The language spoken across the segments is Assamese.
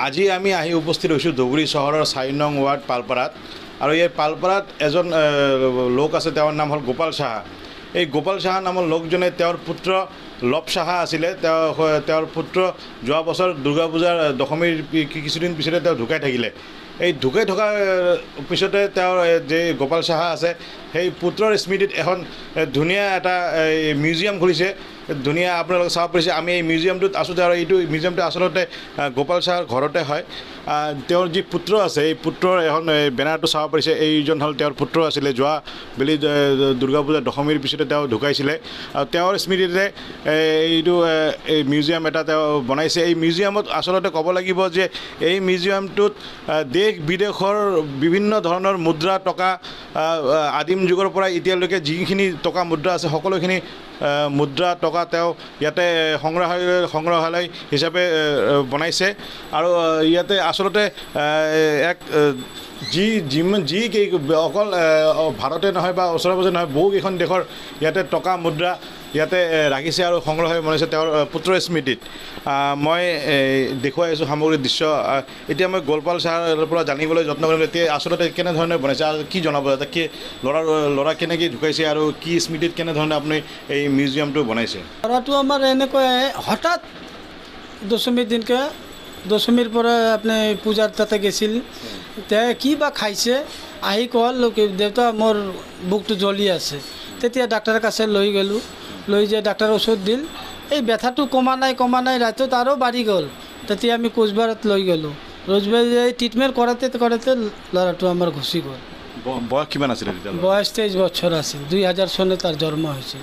আজি আমি আহি উপস্থিত হৈছোঁ ধুবুৰী চহৰৰ 4 নং ৱাৰ্ড পালপাৰাত আৰু এই পালপাৰাত এজন লোক আছে তেওঁৰ নাম হ'ল গোপাল সাহা। এই গোপাল সাহা নামৰ লোকজনে তেওঁৰ পুত্ৰ লব সাহা আছিলে। তেওঁৰ পুত্ৰ যোৱা বছৰ দুৰ্গা পূজাৰ দশমীৰ কিছুদিন পিছতে তেওঁ ঢুকাই থাকিলে। এই ঢুকাই থকাৰ পিছতে তেওঁৰ যে গোপাল সাহা আছে সেই পুত্ৰৰ স্মৃতিত এখন ধুনীয়া এটা মিউজিয়াম খুলিছে। ধুনীয়া আপোনালোকে চাব পাৰিছে। আমি এই মিউজিয়ামটোত আছোঁ আৰু এইটো মিউজিয়ামটো আচলতে গোপাল সাহাৰ ঘৰতে হয়। তেওঁৰ যি পুত্ৰ আছে এই পুত্ৰৰ এখন বেনাৰটো চাব পাৰিছে। এইজন হ'ল তেওঁৰ পুত্ৰ আছিলে। যোৱা বেলি দুৰ্গা পূজা দশমীৰ পিছতে তেওঁ ঢুকাইছিলে আৰু তেওঁৰ স্মৃতিতে এইটো এই মিউজিয়াম এটা তেওঁ বনাইছে। এই মিউজিয়ামত আচলতে ক'ব লাগিব যে এই মিউজিয়ামটোত দেশ বিদেশৰ বিভিন্ন ধৰণৰ মুদ্ৰা টকা আদিম যুগৰ পৰা এতিয়ালৈকে যিখিনি টকা মুদ্ৰা আছে সকলোখিনি মুদ্ৰা টকা তেওঁ ইয়াতে সংগ্ৰহালয় হিচাপে বনাইছে আৰু ইয়াতে আচলতে এক যি অকল ভাৰতে নহয় বা ওচৰে পাজৰে নহয় বহুকেইখন দেশৰ ইয়াতে টকা মুদ্ৰা ইয়াতে ৰাখিছে আৰু সংগ্ৰহালয় বনাইছে তেওঁৰ পুত্ৰৰ স্মৃতিত। মই দেখুৱাই আছোঁ সামগ্ৰিক দৃশ্য। এতিয়া মই গোপাল সাহাৰ পৰা জানিবলৈ যত্ন কৰিলোঁ এতিয়া আচলতে কেনেধৰণে বনাইছে আৰু কি জনাব যাতে কি ল'ৰা কেনেকৈ ঢুকাইছে আৰু কি স্মৃতিত কেনেধৰণে আপুনি এই মিউজিয়ামটো বনাইছে। ল'ৰাটো আমাৰ এনেকৈ হঠাৎ দশমীৰ দিনকে দশমীৰ পৰা আপুনি পূজাৰ তাতে গৈছিল। কি বা খাইছে আহি ক'ল দেউতা মোৰ বুকটো জ্বলি আছে। তেতিয়া ডাক্তৰৰ কাছে লৈ গ'লোঁ। লৈ যাই ডাক্তৰৰ ওচৰত দিল। এই ব্যথাটো কমা নাই ৰাতিত আৰু বাঢ়ি গ'ল। তেতিয়া আমি কোচবিহাৰত লৈ গ'লোঁ। কোচবিহাৰত ট্ৰিটমেণ্ট কৰাতে ল'ৰাটো আমাৰ গুচি গ'ল। বয়স কিমান আছিলে তেতিয়া? বয়স 23 বছৰ আছিল। 2000 চনত তাৰ জন্ম হৈছিল।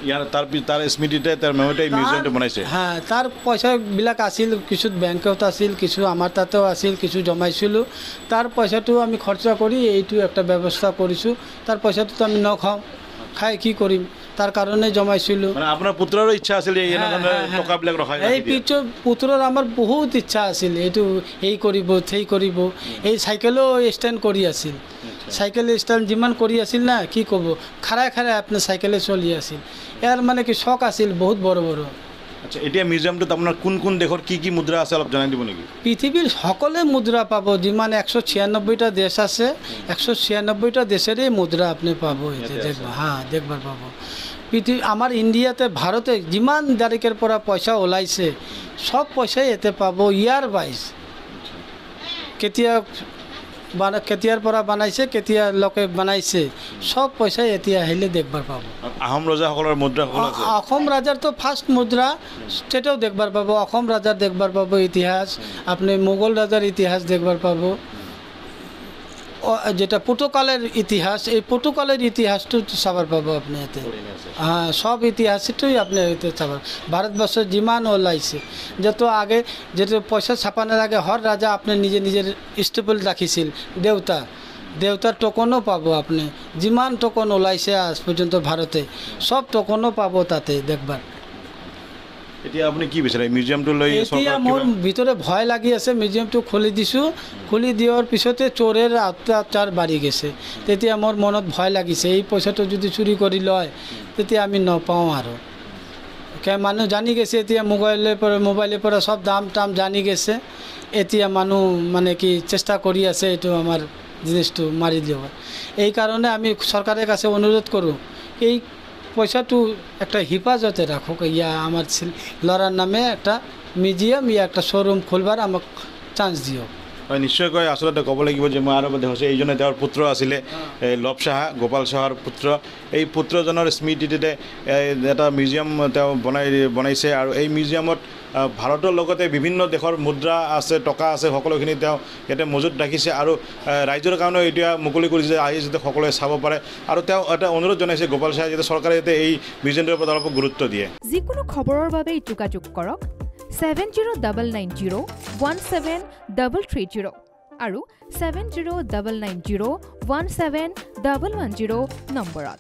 ইয়াৰ তাৰ স্মৃতিতে তাৰ মেমতে মিউজিয়ামটো বনাইছে। হ্যাঁ, তাৰ পইচাবিলাক আছিল, কিছু বেংকত আছিল, কিছু আমাৰ তাতেও আছিল, কিছু জমাইছিলোঁ। তাৰ পইচাটো আমি খৰচা কৰি এইটো একটা ব্যৱস্থা কৰিছোঁ। তাৰ পইচাটোতো আমি নখাওঁ, খাই কি কৰিম, তাৰ কাৰণে জমাইছিলোঁ। মানে আপোনাৰ পুত্ৰৰো ইচ্ছা আছিল এই টকাবিলাক ৰখাই। এই পুত্ৰৰ আমাৰ বহুত ইচ্ছা আছিল এইটো এই কৰিব সেই কৰিব। এই চাইকেলো ষ্টেণ্ড কৰি আছিল। চাইকেল ষ্টেণ্ড যিমান কৰি আছিল না কি ক'ব, খাৰাই আপোনাৰ চাইকেলে চলি আছিল। ইয়াৰ মানে কি চখ আছিল বহুত বড়। আচ্ছা, এতিয়া মিউজিয়ামটোত আপোনাৰ কোন দেশৰ কি মুদ্ৰা আছে অলপ জনাই দিব নেকি? পৃথিৱীৰ সকলোৱে মুদ্ৰা পাব। যিমান 196টা দেশ আছে 196টা দেশেৰে মুদ্ৰা আপুনি পাব। দেখবাৰ পাব। আমাৰ ইণ্ডিয়াতে ভাৰতে যিমান তাৰিখৰ পৰা পইচা ওলাইছে সব পইচাই ইয়াতে পাব। ইয়াৰ বাইছ কেতিয়াৰ পৰা বনাইছে, কেতিয়া লোকে বনাইছে, সব পইচা এতিয়া আহিলে দেখবাৰ পাব। আহোম ৰজাসকলৰ মুদ্ৰা অসম ৰাজাৰতো ফাৰ্ষ্ট মুদ্ৰা সেটাও দেখবাৰ পাব। অসম ৰাজাৰ দেখবাৰ পাব ইতিহাস। আপনি মোগল ৰাজাৰ ইতিহাস দেখবাৰ পাব। যেটা পর্তুগালের ইতিহাস, এই পর্তুগালের ইতিহাসটো চাবার পাব আপনি এতে। সব ইতিহাসটাই আপনি এতে চাবার। ভারতবর্ষের যিমান ওলাইছে যত আগে যেটা পয়সা ছাপানোর আগে হর রাজা আপনি নিজের স্টেপল রাখিছিল। দেউতার টোকনও পাব আপনি। যিমান টোকন ওলাইছে আজ পর্যন্ত ভারতে সব টোকনও পাব তাতে দেখবার। এতিয়া আপুনি কি বিচাৰে মিউজিয়ামটো লৈ? এতিয়া মোৰ ভিতৰে ভয় লাগি আছে। মিউজিয়ামটো খুলি দিছোঁ। খুলি দিয়াৰ পিছতে চোৰেৰ অত্যাচাৰ বাঢ়ি গৈছে। তেতিয়া মোৰ মনত ভয় লাগিছে এই পইচাটো যদি চুৰি কৰি লয় তেতিয়া আমি নাপাওঁ আৰু। মানুহ জানি গৈছে এতিয়া মোবাইলৰ পৰা সব দাম জানি গৈছে। এতিয়া মানুহ মানে কি চেষ্টা কৰি আছে এইটো আমাৰ জিনিসটো মাৰি দিব। এই কাৰণে আমি চৰকাৰৰ কাছে অনুৰোধ কৰোঁ এই পয়সাটো একটা হেফাজতে রাখুক। ইয়া আমার লড়ার নামে একটা মিউজিয়াম ইয়া একটা শোরুম খুলবার আমাক চান্স দিও। নিশ্চয়কৈ আচলতে ক'ব লাগিব যে মই আৰু দেখিছোঁ এইজনে তেওঁৰ পুত্ৰ আছিলে লব সাহা, গোপাল সাহাৰ পুত্ৰ। এই পুত্ৰজনৰ স্মৃতিতে এটা মিউজিয়াম তেওঁ বনাইছে আৰু এই মিউজিয়ামত ভাৰতৰ লগতে বিভিন্ন দেশৰ মুদ্ৰা আছে, টকা আছে, সকলোখিনি তেওঁ ইয়াতে মজুত ৰাখিছে আৰু ৰাইজৰ কাৰণেও এতিয়া মুকলি কৰিছে আহি যাতে সকলোৱে চাব পাৰে। আৰু তেওঁ এটা অনুৰোধ জনাইছে গোপাল সাহাই যাতে চৰকাৰে যাতে এই মিউজিয়ামটোৰ ওপৰত অলপ গুৰুত্ব দিয়ে। যিকোনো খবৰৰ বাবে যোগাযোগ কৰক 7099017330 আৰু 7099017110 নম্বৰত।